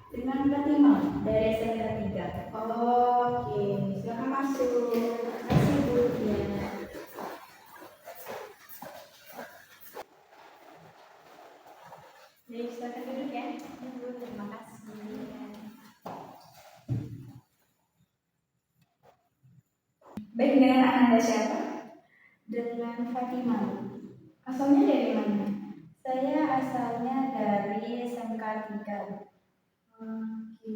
Dengan Fatima dari SMK 3. Oke, silakan masuk. Terima kasih Bu. Ya. Baik, silakan duduk ya. Ya, Bu, terima kasih. Baik, dengan Anda siapa? Dengan Fatima. Asalnya dari mana? Saya asalnya dari SMK 3. Oke.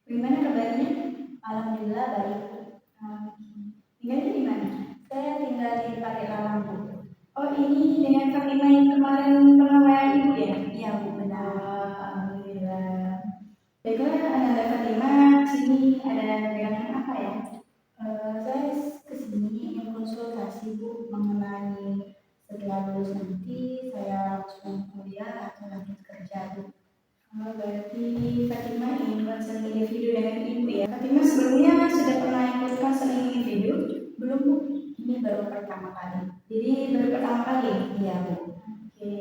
Bagaimana kabarnya? Alhamdulillah baik. Oke. Tinggalnya di mana? Saya tinggal di Pakai Bu. Oh, ini dengan Fatima yang kemarin pernah WA Ibu ya? Iya, Bu, benar. Alhamdulillah. Baiklah, Ananda Fatima, sini ada dagangan apa ya? Saya kesini ingin konsultasi Bu mengenai setelah lulus nanti saya langsung kuliah atau lanjut kerja Bu. Berarti Fatima ingin konseling individu dengan Ibu ya. Fatima sebelumnya sudah pernah ikut konseling individu? Belum Bu, ini baru pertama kali. Jadi baru pertama kali? Iya Bu. Oke,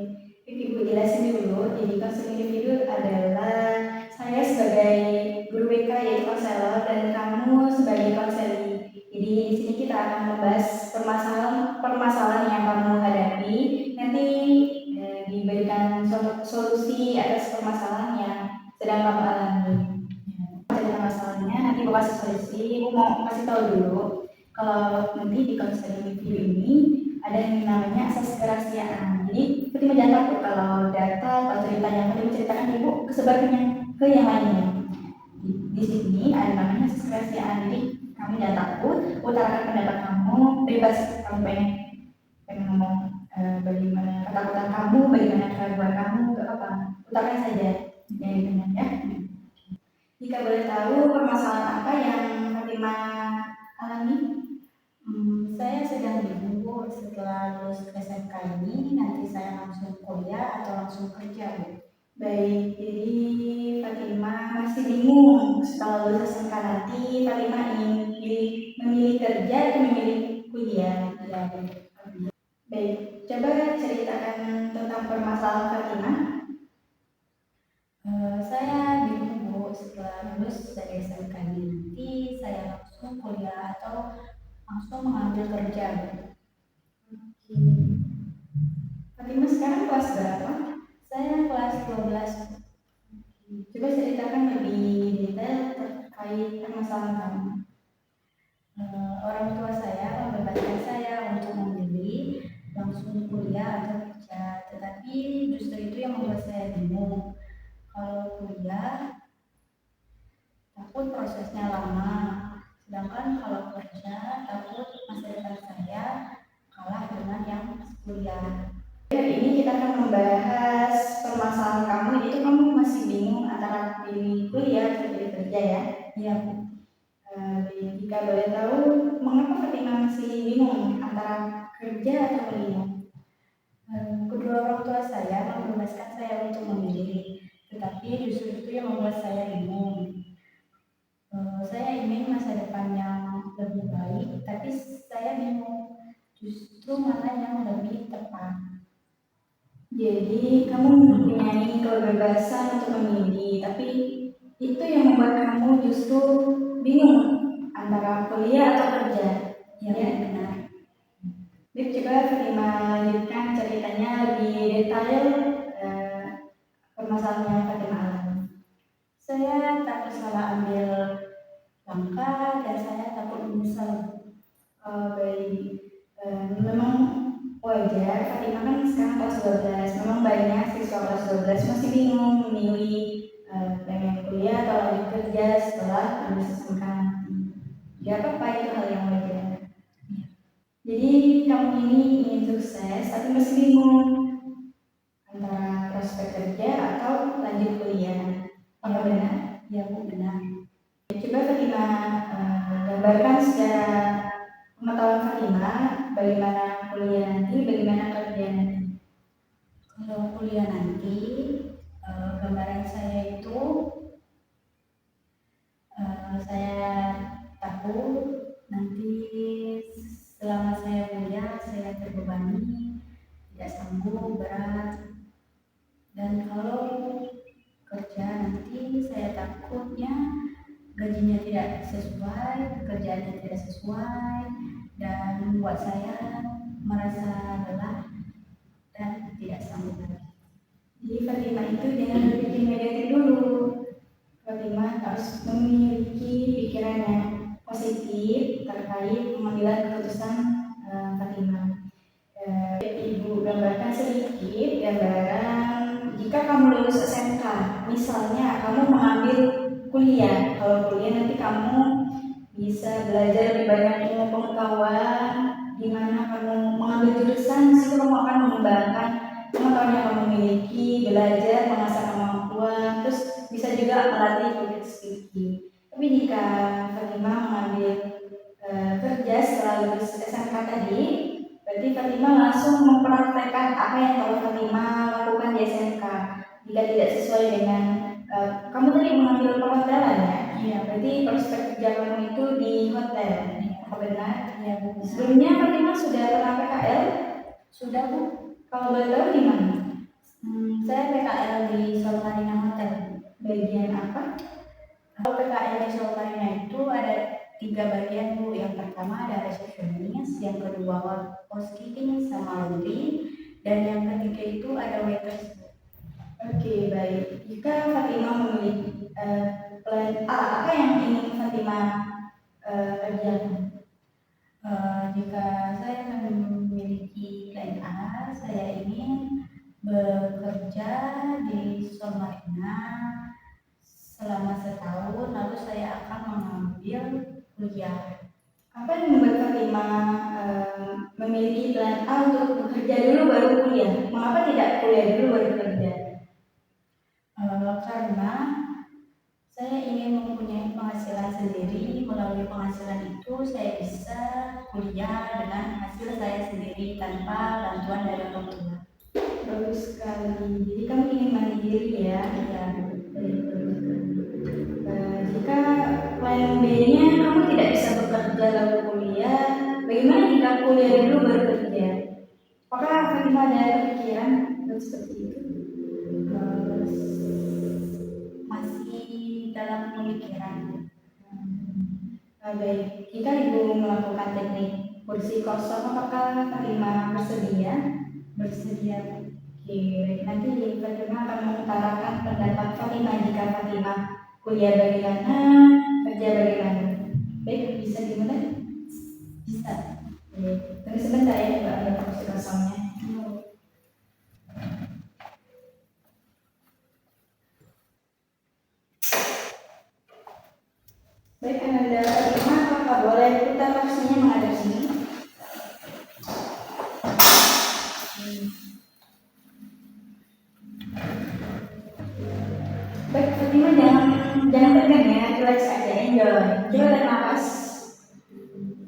Ibu jelasin dulu. Jadi konseling individu adalah saya sebagai guru BK yaitu konselor dan kamu sebagai konseli. Jadi di sini kita akan membahas permasalahan yang kamu hadapi. Nanti diberikan solusi atas permasalahan yang sedang kamu alami. Cerita masalahnya nanti aku kasih solusi. Aku mau kasih tahu dulu kalau nanti di konseling video ini ada yang namanya asas kerahasiaan. Jadi seperti jangan takut kalau data atau cerita yang tadi menceritakan ibu kesebarkannya ke yang lainnya. Di sini ada namanya asas kerahasiaan. Jadi kamu jangan takut, utarakan pendapat kamu, bebas kamu pengen ngomong bagaimana ketakutan kamu, bagaimana keraguan kamu, gak apa, utarakan saja. Jadi benar ya. Jika boleh tahu permasalahan apa yang Fatima alami? Saya sedang bingung Bu, setelah lulus SMK ini nanti saya langsung kuliah atau langsung kerja Bu. Baik, jadi Fatima masih bingung setelah lulus SMK nanti Fatima ingin memilih kerja atau memilih kuliah? Ya, Bu. Baik, coba ceritakan tentang permasalahan Fatima. Saya bingung Bu, setelah lulus dari SMK nanti saya langsung kuliah atau langsung mengambil kerja Bu. Oke. Fatima sekarang kelas berapa? Saya kelas 12. Coba ceritakan lebih detail terkait permasalahan kamu. Orang tua saya membebaskan saya untuk memilih langsung kuliah atau kerja, tetapi justru itu yang membuat saya bingung. Kalau kuliah takut prosesnya lama, sedangkan kalau kerja takut masa depan saya kalah dengan yang kuliah. Hari ini kita akan membahas permasalahan kamu, itu kamu masih bingung antara pilih kuliah atau pilih kerja ya? Iya Bu. Jika boleh tahu, mengapa Fatima masih bingung antara kerja atau kuliah? Kedua orang tua saya membebaskan saya untuk memilih, tetapi justru itu yang membuat saya bingung. Saya ingin masa depan yang lebih baik, tapi saya bingung justru mana yang lebih tepat. Jadi kamu mempunyai kebebasan untuk memilih, tapi itu yang membuat kamu justru bingung antara kuliah atau kerja. Ya, benar. Baik, coba Fatima lanjutkan ceritanya lebih detail permasalahan yang Fatima alami. Saya tak bersalah ambil langkah dan saya takut menyesal. Baik, memang wajar. Fatima kan sekarang kelas 12. Memang banyak siswa kelas 12 masih bingung memilih pengen kuliah atau lanjut kerja setelah lulus SMK nanti. Ya apa itu hal yang wajar. Jadi kamu ini ingin sukses tapi masih bingung antara prospek kerja atau lanjut kuliah. Apa benar? Ya Bu, benar. Coba Fatima gambarkan secara pengetahuan Fatima bagaimana kuliah nanti, bagaimana kerja nanti. Kalau kuliah nanti, gambaran saya itu saya takut nanti selama saya kuliah saya terbebani, tidak sanggup, berat. Dan kalau kerja nanti saya takutnya gajinya tidak sesuai, pekerjaannya tidak sesuai, dan membuat saya merasa lelah dan tidak sanggup lagi. Jadi Fatimah itu jangan berpikir negatif dulu. Fatimah harus memiliki pikiran yang positif terkait pengambilan keputusan Fatimah. Ibu gambarkan sedikit gambaran jika kamu lulus SMK, misalnya kamu mengambil kuliah. Kalau kuliah nanti kamu bisa belajar lebih banyak ilmu pengetahuan, di mana kamu mengambil jurusan, situ kamu akan mengembangkan pengetahuan yang kamu miliki, belajar, mengasah kemampuan, terus bisa juga melatih public speaking. Tapi jika Fatimah mengambil kerja setelah lulus SMK tadi, berarti Fatimah langsung mempraktekkan apa yang telah Fatimah lakukan di SMK. Jika tidak sesuai dengan kamu tadi mengambil perhotelan ya? Iya. Berarti prospek kerja kamu itu di hotel. Apa benar? Iya, Bu. Sebelumnya Fatimah sudah pernah PKL? Sudah, Bu. Kalau boleh tahu di mana? Saya PKL di Solmarina Hotel. Bagian apa? Kalau PKL di Solmarina itu ada 3 bagian, Bu. Yang pertama ada resepsionis, yang kedua housekeeping sama laundry, dan yang ketiga itu ada waitress. Oke, baik. Jika Fatimah memiliki plan A, apa yang ingin Fatimah kerjakan? Jika saya memiliki plan A, saya ingin bekerja di Solmarina selama setahun, lalu saya akan mengambil kuliah. Apa yang membuat Fatimah memiliki plan A untuk bekerja dulu baru kuliah? Mengapa tidak kuliah dulu baru bekerja? Karena saya ingin mempunyai penghasilan sendiri. Melalui penghasilan itu saya bisa kuliah dengan hasil saya sendiri tanpa bantuan dari orang tua. Bagus sekali. Jadi kamu ingin mandiri ya? Iya. Jika plan B-nya kamu tidak bisa bekerja lalu kuliah, bagaimana jika kuliah dulu baru kerja? Apakah Fatimah ada kepikiran seperti itu? Masih dalam pemikiran. Baik, jika Ibu melakukan teknik kursi kosong, apakah Fatimah bersedia? Bersedia. Oke, nanti Fatimah akan mengutarakan pendapat Fatimah jika Fatimah kuliah bagaimana, kerja bagaimana. Baik, bisa dimulai? Bisa. Tunggu sebentar ya, Mbak, ada kursi kosongnya. Baik, Anda Fatimah, apakah boleh putar kursinya menghadap sini? Baik, Fatimah jangan tegang ya, relax aja, enjoy. Coba tarik nafas.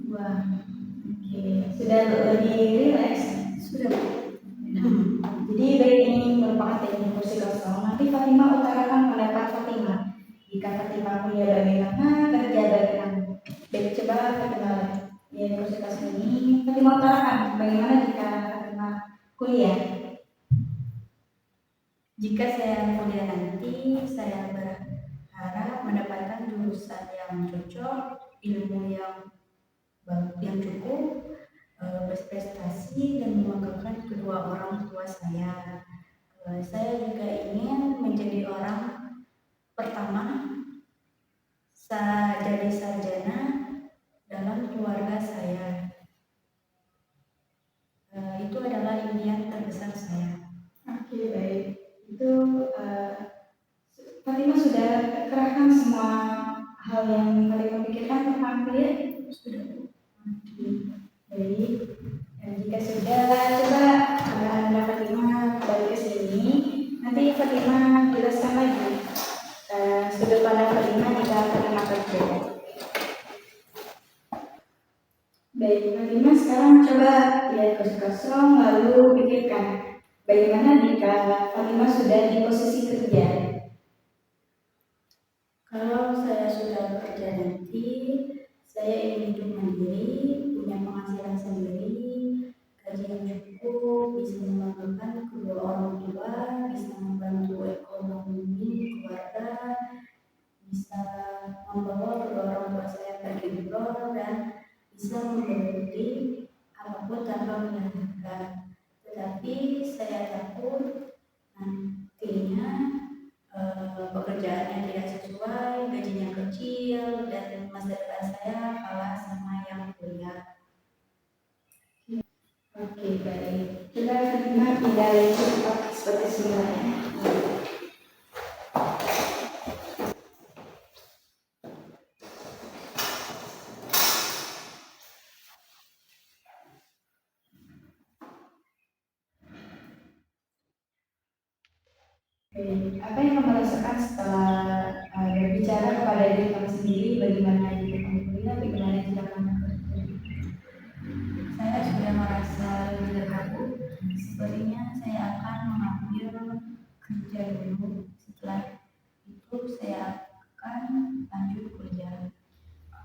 Wah, oke, sudah lebih relax? Sudah. Jadi baik, ini merupakan teknik kursi kosong. Nanti Fatimah utarakan pendapat Fatimah. Jika Fatimah kuliah bagaimana, kerja bagaimana. Baik, coba Fatimah ya kursi kosong ini. Fatimah utarakan bagaimana jika Fatimah kuliah. Jika saya kuliah nanti, saya berharap mendapatkan jurusan yang cocok, ilmu yang cukup, berprestasi dan membanggakan kedua orang tua saya. Saya juga ingin menjadi orang pertama jadi sarjana dalam keluarga saya. Itu adalah impian terbesar saya. Oke, baik. Itu Fatimah sudah kerahkan semua hal yang Fatimah pikirkan tentang kuliah? Sudah. Baik. Jika sudah, coba Anda Fatimah balik ke sini. Nanti Fatimah jelaskan lagi sudut pandang Fatimah jika Fatimah kerja. Baik, Fatimah sekarang coba lihat kursi kosong lalu pikirkan bagaimana jika Fatimah sudah di posisi kerja. Kalau saya sudah bekerja nanti, saya ingin hidup mandiri, punya penghasilan sendiri, gaji yang cukup, bisa membanggakan kedua orang tua, bisa membantu ekonomi keluarga, pergi umroh dan bisa membeli apapun tanpa menyenangkan. Tetapi saya takut nantinya pekerjaannya tidak sesuai, gajinya kecil, dan masa depan saya kalah sama yang kuliah. Oke, baik. Kita terima pindah cepat seperti semuanya. Apa yang kamu rasakan setelah berbicara kepada diri kamu sendiri, bagaimana jika kamu kuliah, bagaimana jika kamu kerja? Saya sudah merasa lebih tergabung. Sepertinya saya akan mengambil kerja dulu. Setelah itu saya akan lanjut kuliah.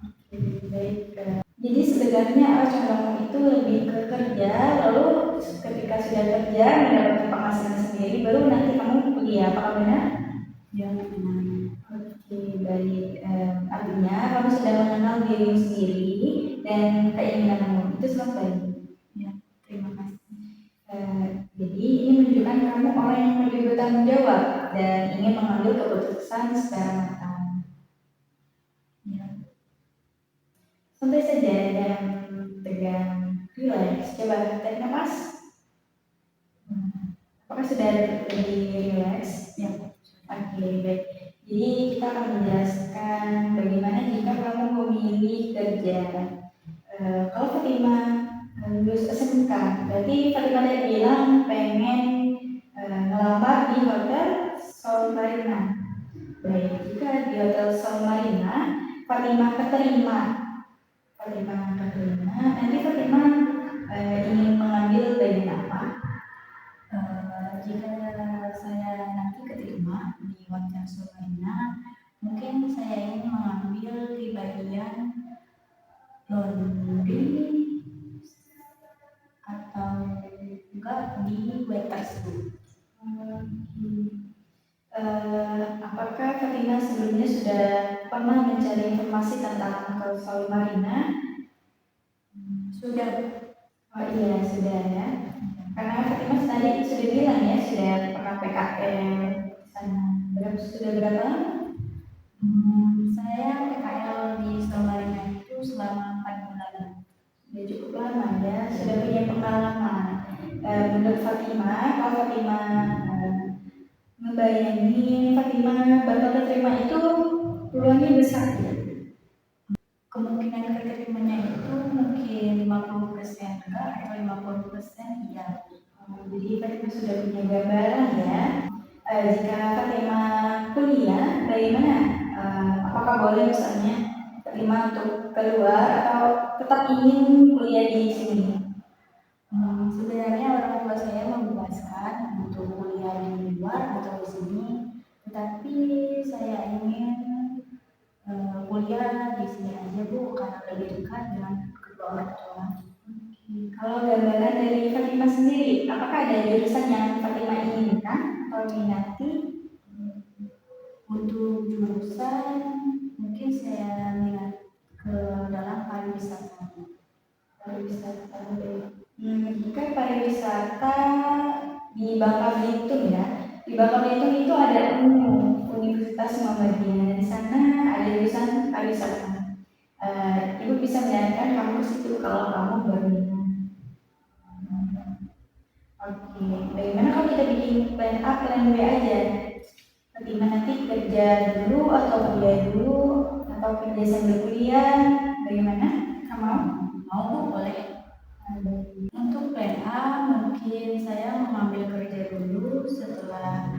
Oke, baik. Jadi sebenarnya arah kamu itu lebih ke kerja, lalu ketika sudah kerja mendapatkan penghasilan sendiri, baru nanti kamu kuliah. Apakah benar? Ya, benar. Oke, baik. Artinya kamu sudah mengenal dirimu sendiri dan keinginanmu. Itu sangat baik. Ya, terima kasih. Jadi ini menunjukkan kamu orang yang lebih bertanggung jawab dan ingin mengambil keputusan secara matang. Ya. Santai saja dan tegang, relax. Coba tarik nafas. Apakah sudah lebih relax? Ya. Oke, baik. Jadi kita akan menjelaskan bagaimana jika kamu memilih kerja. Kalau Fatima lulus SMK, berarti Fatima tadi bilang pengen ngelamar di Hotel Sol Marina. Baik, jika di Hotel Sol Marina Fatima keterima, nanti Fatima ingin mengambil bagian apa? Jika saya nanti keterima di Hotel Sol Marina, mungkin saya ingin mengambil di bagian laundry atau enggak di waiters. Apakah Fatima sebelumnya sudah pernah mencari informasi tentang Hotel Sol Marina? Sudah. Oh iya, sudah ya. Karena Fatima tadi sudah bilang ya, sudah pernah PKL sana. Sudah berapa lama? Saya PKL di Sol Marina itu selama 4 bulan. Sudah cukup lama ya, sudah punya pengalaman. Menurut Fatima, kalau Fatima membayangin Fatima bakal keterima itu peluangnya besar ya. Kemungkinan keterimanya itu mungkin 50% enggak atau 50% iya. Jadi Fatima sudah punya gambaran ya. Jika Fatima kuliah, bagaimana? Apakah boleh misalnya Fatima untuk keluar atau tetap ingin kuliah di sini? Sebenarnya orang tua saya membebaskan untuk kuliah di luar atau di sini, tetapi saya ingin kuliah di sini aja Bu, karena lebih dekat dengan kedua orang tua. Kalau gambaran dari Fatima sendiri, apakah ada jurusan yang Fatima inginkan atau minati? Untuk jurusan, mungkin saya minat ke dalam pariwisata. Jika pariwisata di Bangka Belitung ya, di Bangka Belitung itu ada Universitas Muhammadiyah. Di sana ada jurusan pariwisata. Ibu bisa menyarankan kamu ke situ kalau kamu berminat. Oke, bagaimana kalau kita bikin plan A, plan B aja? Bagaimana nanti kerja dulu atau kuliah dulu atau kerja sambil kuliah? Bagaimana? Kamu mau? Boleh. Untuk plan A mungkin saya mengambil kerja dulu, setelah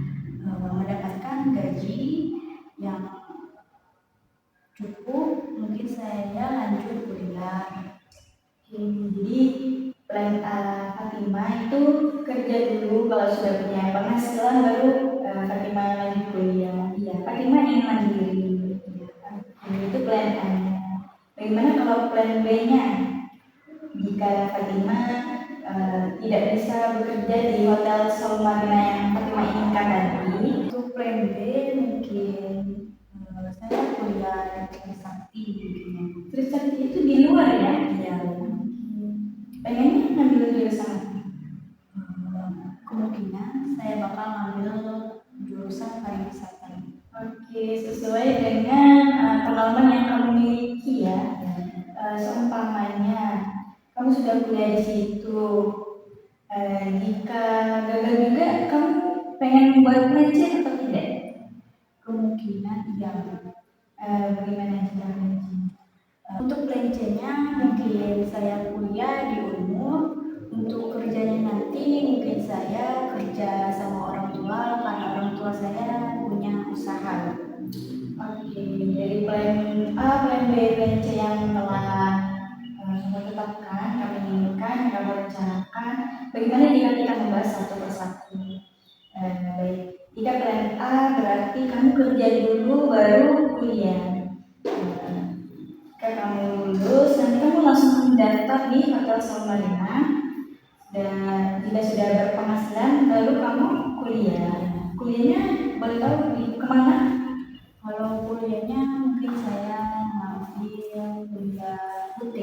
mendapatkan gaji yang cukup mungkin saya lanjut kuliah. Jadi plan A Fatima itu kerja dulu, kalau sudah punya penghasilan baru Fatima lanjut kuliah. Iya, Fatima ingin mandiri. Itu plan A. Bagaimana kalau plan B-nya? Jika Fatima tidak bisa bekerja di Hotel Sol Marina yang Fatima inginkan tadi, untuk plan B mungkin saya kuliah di Trisakti. Trisakti itu di luar ya? Iya. Pengennya ngambil jurusan apa? Kemungkinan saya bakal ngambil jurusan pariwisata. Oke, sesuai dengan pengalaman yang kamu miliki ya. Seumpamanya kamu sudah kuliah di situ, jika gagal juga kamu pengen membuat pelajaran atau tidak? Kemungkinan iya. Bagaimana caranya? Untuk pelajarannya mungkin saya kuliah di Unmul. Untuk kerjanya nanti mungkin saya kerja sama orang tua karena orang tua saya punya usaha. Oke, dari plan A, plan B, plan C yang telah kamu tetapkan, kami inginkan, kamu rencanakan. Bagaimana jika kita membahas satu persatu? Baik, jika plan A berarti kamu kerja dulu baru kuliah. Jika kamu lulus, nanti kamu langsung mendaftar di Hotel Salmarina. Dan jika sudah berpenghasilan, lalu kamu kuliah. Kuliahnya boleh tahu di kemana? Kalau kuliahnya mungkin saya ngambil kuliah UT.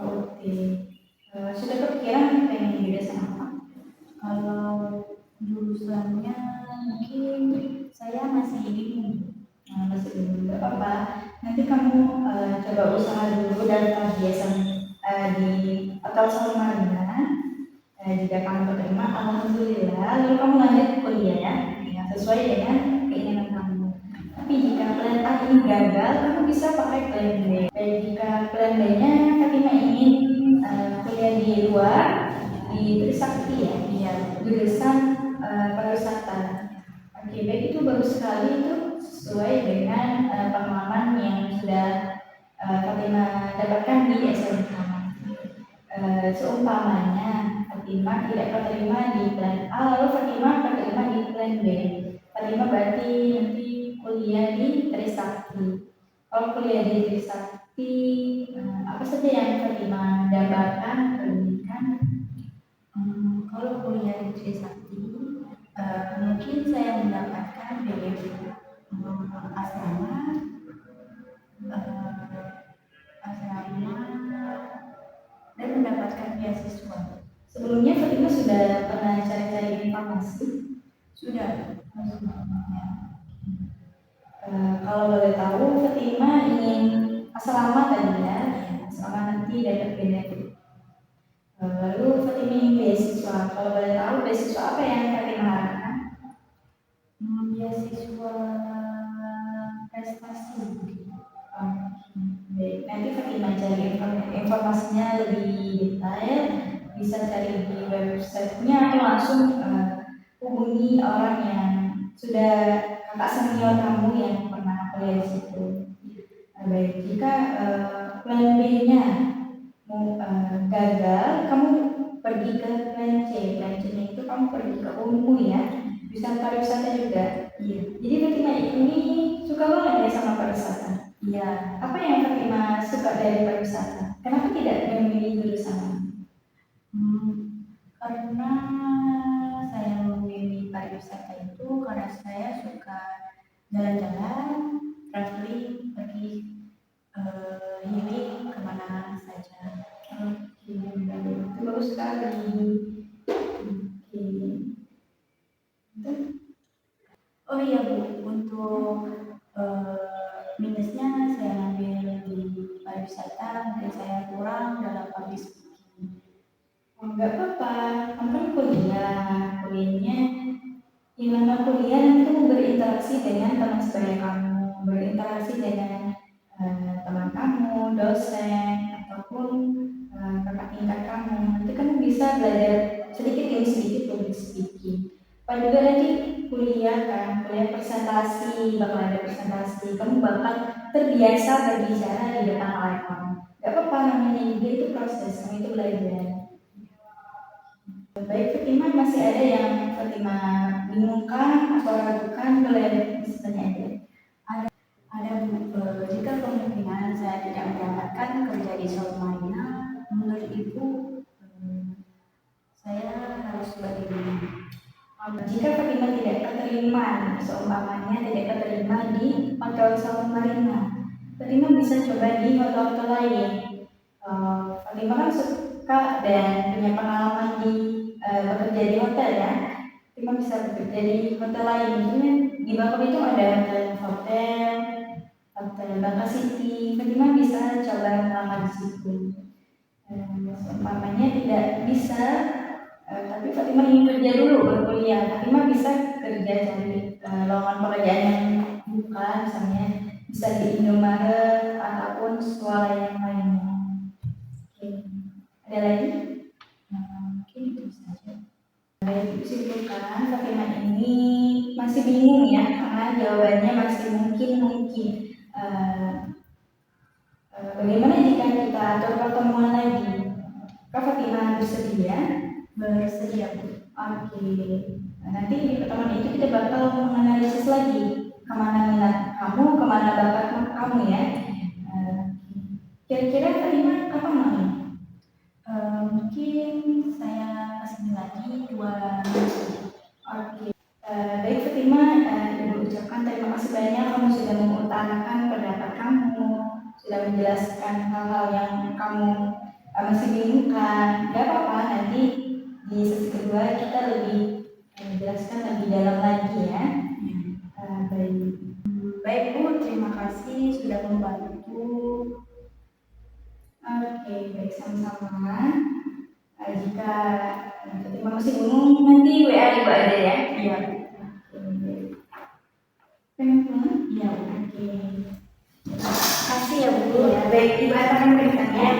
Oke. Sudah kepikiran pengen jurusan apa? Kalau jurusannya mungkin saya masih bingung. Masih belum, nggak apa-apa. Nanti kamu coba usaha dulu daftar biasa di Hotel Salmarina. Jika kamu keterima, alhamdulillah, lalu kamu lanjut kuliah ya, sesuai dengan keinginan kamu. Tapi jika plan A ini gagal, kamu bisa pakai plan B. Dan jika plan B-nya Fatima ingin kuliah di luar, di Trisakti ya, Iya. jurusan pariwisata. Oke, baik, itu bagus sekali, itu sesuai dengan pengalaman yang sudah Fatima dapatkan di SMK. Seumpamanya Fatima tidak keterima di plan A, lalu Fatima keterima di plan B. Fatima berarti nanti kuliah di Trisakti. Kalau kuliah di Trisakti, apa saja yang Fatima dapatkan pendidikan? Kalau kuliah di Trisakti, mungkin saya mendapatkan asrama, dan mendapatkan beasiswa. Sebelumnya Fatima sudah pernah cari-cari informasi? Sudah. Kalau boleh tahu, Fatima ingin asrama tadi ya, asrama nanti dapat benefit. Lalu Fatima ingin beasiswa. Kalau boleh tahu, beasiswa apa yang Fatima harapkan? Beasiswa prestasi. Baik, nanti Fatima cari informasinya lebih detail, bisa cari di websitenya atau langsung hubungi orang yang sudah kakak senior kamu yang pernah kuliah di situ. Baik, jika plan B-nya gagal, kamu pergi ke plan C. Plan C-nya itu kamu pergi ke Unmu ya, jurusan pariwisata juga. Iya. Jadi Fatima ini suka banget ya sama pariwisata. Iya. Apa yang Fatima suka dari pariwisata? Kenapa tidak memilih jurusan? Karena saya memilih pariwisata itu karena saya suka jalan-jalan, traveling, pergi healing kemana saja. Oke, itu bagus sekali. Oke. Oh iya Bu, untuk minusnya saya ambil di pariwisata, mungkin saya kurang dalam public speaking. Enggak apa-apa, kamu kan kuliahnya yang nama kuliah nanti kamu berinteraksi dengan teman sebaya kamu, berinteraksi dengan teman kamu, dosen, ataupun kakak tingkat kamu. Nanti kamu bisa belajar sedikit demi sedikit public speaking. Pak juga nanti kuliah kan, kuliah presentasi, bakal ada presentasi. Kamu bakal terbiasa berbicara di depan layar kamu. Gak apa-apa, namanya juga itu proses, kamu itu belajar. Baik, Fatima, masih ada yang Fatima bingungkan atau ragukan? Boleh tanya aja. Ada Bu, jika kemungkinan saya tidak mendapatkan kerja di Salmarina, menurut Ibu saya harus bagaimana? Jika Fatima tidak keterima, seumpamanya tidak keterima di Hotel Salmarina, Fatima bisa coba di hotel-hotel lain. Fatima kan suka dan punya pengalaman bekerja di hotel ya. Fatima bisa bekerja di hotel lain. Misalnya di Bangkok itu ada hotel Bangka City. Fatima bisa coba melamar di situ. Seumpamanya tidak bisa, tapi Fatima ingin kerja dulu baru kuliah. Fatima bisa kerja cari lowongan pekerjaan yang buka, misalnya bisa di Indomaret ataupun swalayan yang lainnya. Oke. Ada lagi? Mungkin itu saja. Baik, simpulkan Fatima ini masih bingung ya, karena jawabannya masih mungkin. Bagaimana jika kita atur pertemuan lagi? Kak Fatima bersedia? Bersedia, Bu. Oke. Nanti di pertemuan itu kita bakal menganalisis lagi kemana minat kamu, kemana bakat kamu ya. Kira-kira Fatima kapan mau? Mungkin saya kesini lagi 2 minggu. Oke. Baik Fatima, Ibu ucapkan terima kasih banyak kamu sudah mengutarakan pendapat kamu, sudah menjelaskan hal-hal yang kamu masih bingungkan. Gak apa-apa, nanti di sesi kedua kita lebih menjelaskan lebih dalam lagi ya. Baik. Baik, Bu, terima kasih sudah membantu. Oke, baik sama-sama. Jika Fatima masih bingung, nanti WA Ibu ada ya. Iya. Iya, oke. Terima kasih ya Bu. Baik, Ibu akan berikan ya.